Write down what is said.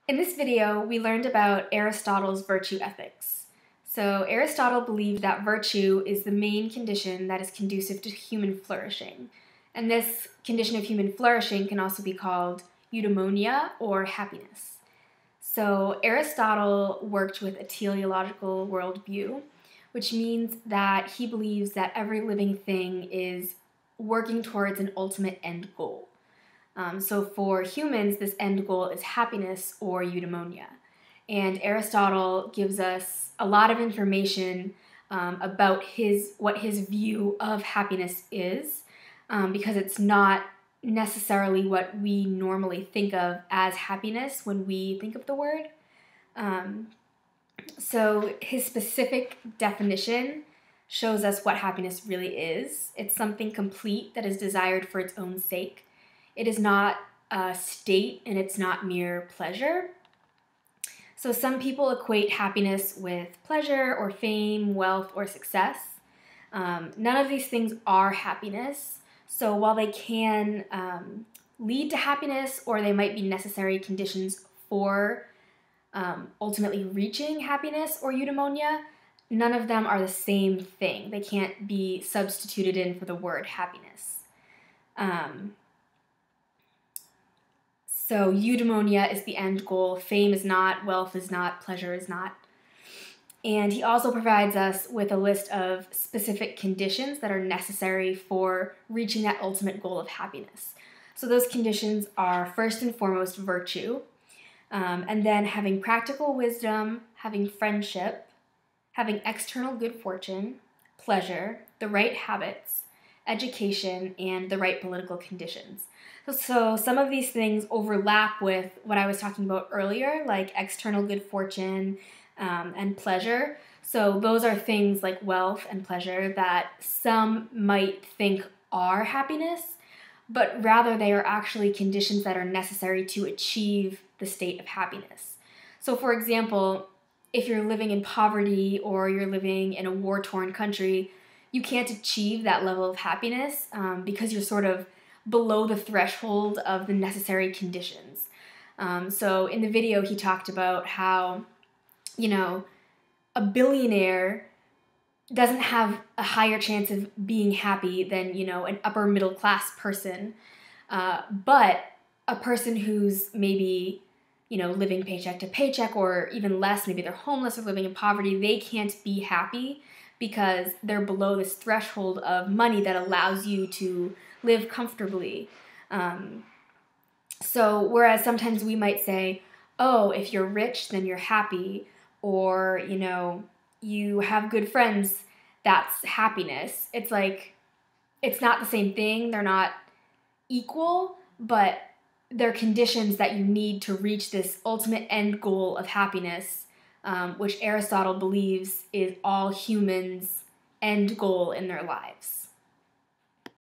In this video, we learned about Aristotle's virtue ethics. So Aristotle believed that virtue is the main condition that is conducive to human flourishing. And this condition of human flourishing can also be called eudaimonia or happiness. So Aristotle worked with a teleological worldview, which means that he believes that every living thing is working towards an ultimate end goal. So for humans, this end goal is happiness or eudaimonia. And Aristotle gives us a lot of information about what his view of happiness is, because it's not necessarily what we normally think of as happiness when we think of the word. So his specific definition shows us what happiness really is. It's something complete that is desired for its own sake. It is not a state, and it's not mere pleasure. So some people equate happiness with pleasure or fame, wealth, or success. None of these things are happiness. So while they can lead to happiness, or they might be necessary conditions for ultimately reaching happiness or eudaimonia, none of them are the same thing. They can't be substituted in for the word happiness. So eudaimonia is the end goal. Fame is not, wealth is not, pleasure is not. And he also provides us with a list of specific conditions that are necessary for reaching that ultimate goal of happiness. So those conditions are first and foremost virtue, and then having practical wisdom, having friendship, having external good fortune, pleasure, the right habits, education, and the right political conditions. So some of these things overlap with what I was talking about earlier, like external good fortune and pleasure. So those are things like wealth and pleasure that some might think are happiness, but rather they are actually conditions that are necessary to achieve the state of happiness. So for example, if you're living in poverty or you're living in a war-torn country, you can't achieve that level of happiness because you're sort of below the threshold of the necessary conditions. So in the video, he talked about how, a billionaire doesn't have a higher chance of being happy than, an upper middle class person. But a person who's maybe, living paycheck to paycheck or even less, maybe they're homeless or living in poverty, they can't be happy because they're below this threshold of money that allows you to live comfortably. So whereas sometimes we might say, oh, if you're rich, then you're happy, or, you have good friends, that's happiness. It's like, it's not the same thing. They're not equal, but they're conditions that you need to reach this ultimate end goal of happiness, which Aristotle believes is all humans' end goal in their lives.